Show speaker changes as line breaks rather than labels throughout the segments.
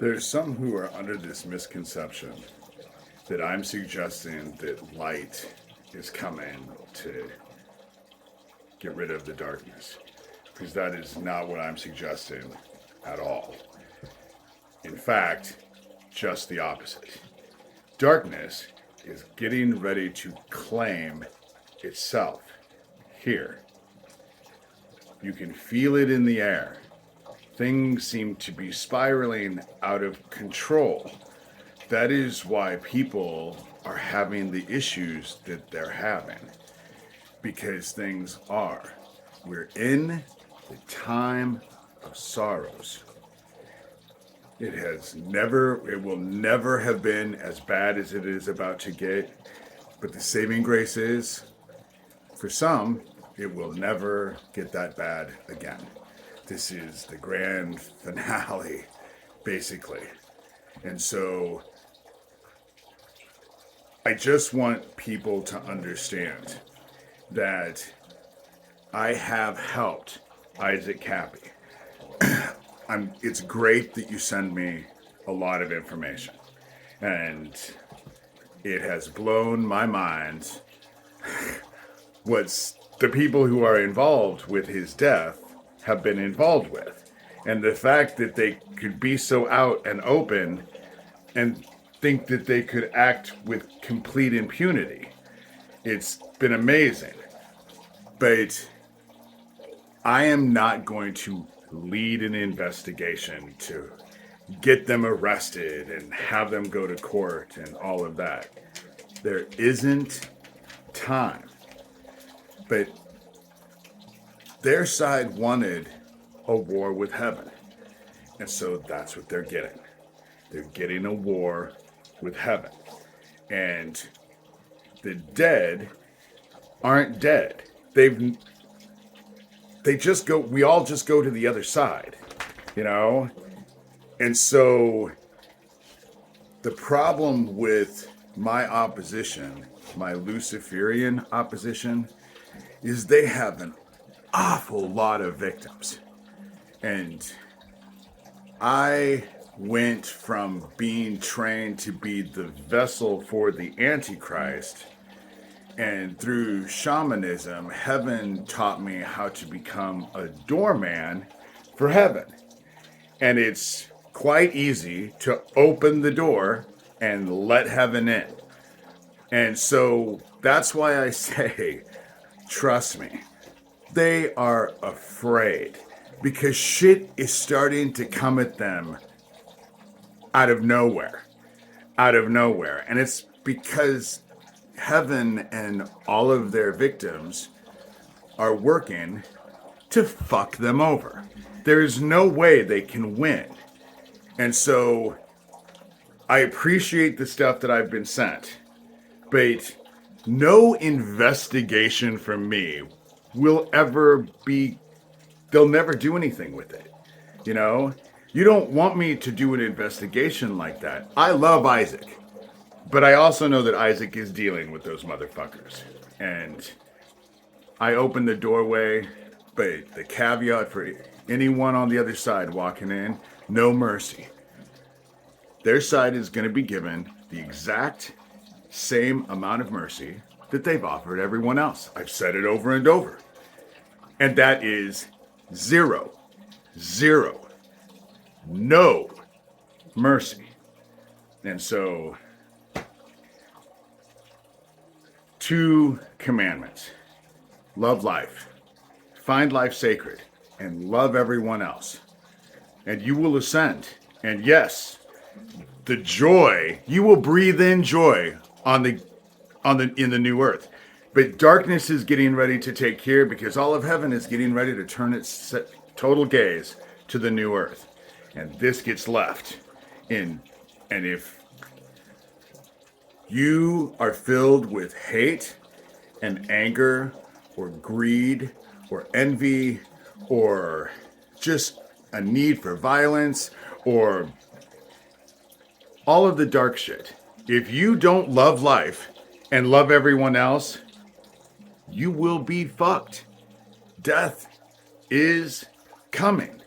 There's some who are under this misconception that I'm suggesting that light is coming to get rid of the darkness, because that is not what I'm suggesting at all. In fact, just the opposite. Darkness is getting ready to claim itself here. You can feel it in the air. Things seem to be spiraling out of control. That is why people are having the issues that they're having. Because things are. We're in the time of sorrows. It will never have been as bad as it is about to get. But the saving grace is, for some, it will never get that bad again. This is the grand finale, basically. And so, I just want people to understand that I have helped Isaac Kappy. It's great that you send me a lot of information. And it has blown my mind what the people who are involved with his death have been involved with. And the fact that they could be so out and open and think that they could act with complete impunity. It's been amazing. But I am not going to lead an investigation to get them arrested and have them go to court and all of that. There isn't time. But their side wanted a war with heaven. And so that's what they're getting. They're getting a war with heaven. And the dead aren't dead. We all just go to the other side, you know? And so the problem with my opposition, my Luciferian opposition, is they have an awful lot of victims. And I went from being trained to be the vessel for the Antichrist, and through shamanism, heaven taught me how to become a doorman for heaven. And it's quite easy to open the door and let heaven in. And so that's why I say, trust me, they are afraid because shit is starting to come at them out of nowhere. And it's because heaven and all of their victims are working to fuck them over. There's no way they can win. And so I appreciate the stuff that I've been sent, but no investigation from me will ever be, they'll never do anything with it. You know, you don't want me to do an investigation like that. I love Isaac. But I also know that Isaac is dealing with those motherfuckers. And I opened the doorway, but the caveat for anyone on the other side walking in, no mercy. Their side is going to be given the exact same amount of mercy that they've offered everyone else. I've said it over and over. And that is 0. No mercy. And so 2 commandments. Love life. Find life sacred. And love everyone else. And you will ascend. And yes, the joy, you will breathe in joy in the new earth. But darkness is getting ready to take care because all of heaven is getting ready to turn its total gaze to the new earth. And this gets left in. And if you are filled with hate and anger or greed or envy or just a need for violence or all of the dark shit, if you don't love life and love everyone else, you will be fucked. Death is coming.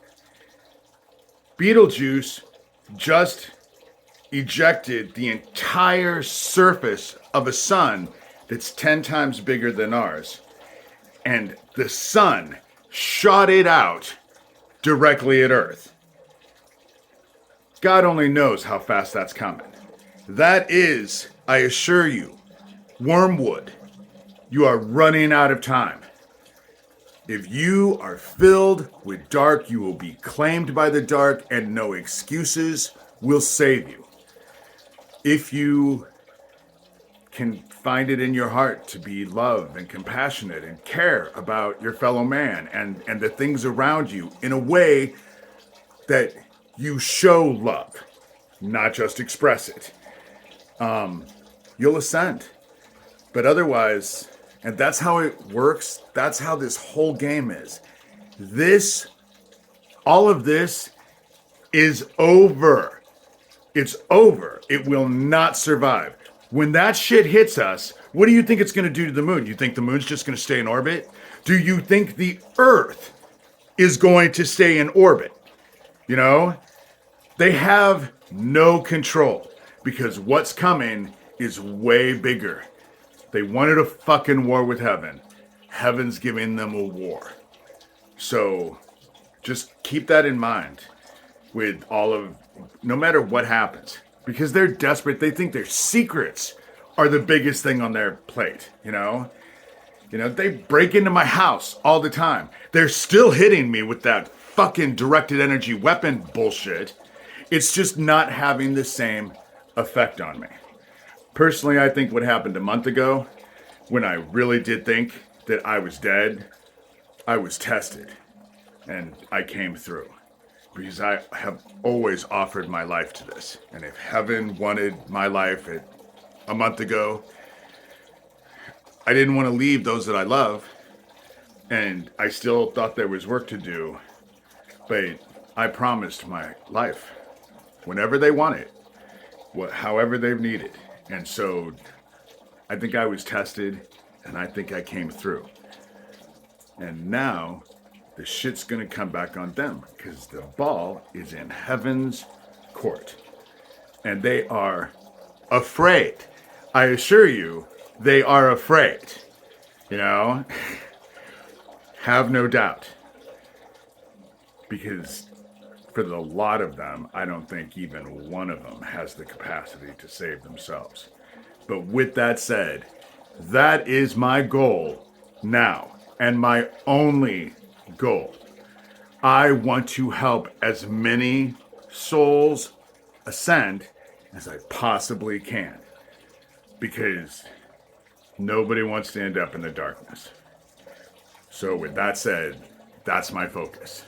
Beetlejuice just ejected the entire surface of a sun that's 10 times bigger than ours. And the sun shot it out directly at Earth. God only knows how fast that's coming. That is, I assure you, wormwood. You are running out of time. If you are filled with dark, you will be claimed by the dark, and no excuses will save you. If you can find it in your heart to be love and compassionate and care about your fellow man and the things around you in a way that you show love, not just express it, you'll ascend. But otherwise, and that's how it works, that's how this whole game is. All of this is over. It's over. It will not survive. When that shit hits us, what do you think it's going to do to the moon? You think the moon's just going to stay in orbit? Do you think the Earth is going to stay in orbit? You know? They have no control because what's coming is way bigger. They wanted a fucking war with heaven. Heaven's giving them a war. So just keep that in mind with no matter what happens. Because they're desperate. They think their secrets are the biggest thing on their plate, you know? They break into my house all the time. They're still hitting me with that fucking directed energy weapon bullshit. It's just not having the same effect on me. Personally, I think what happened a month ago, when I really did think that I was dead, I was tested. And I came through. Because I have always offered my life to this. And if heaven wanted my life a month ago, I didn't want to leave those that I love. And I still thought there was work to do. But I promised my life. Whenever they want it. However they've needed. And so I think I was tested. And I think I came through. And now the shit's gonna come back on them because the ball is in heaven's court. And they are afraid. I assure you, they are afraid. Have no doubt. Because for the lot of them, I don't think even one of them has the capacity to save themselves. But with that said, that is my goal now. And my only goal. I want to help as many souls ascend as I possibly can. Because nobody wants to end up in the darkness. So with that said, that's my focus.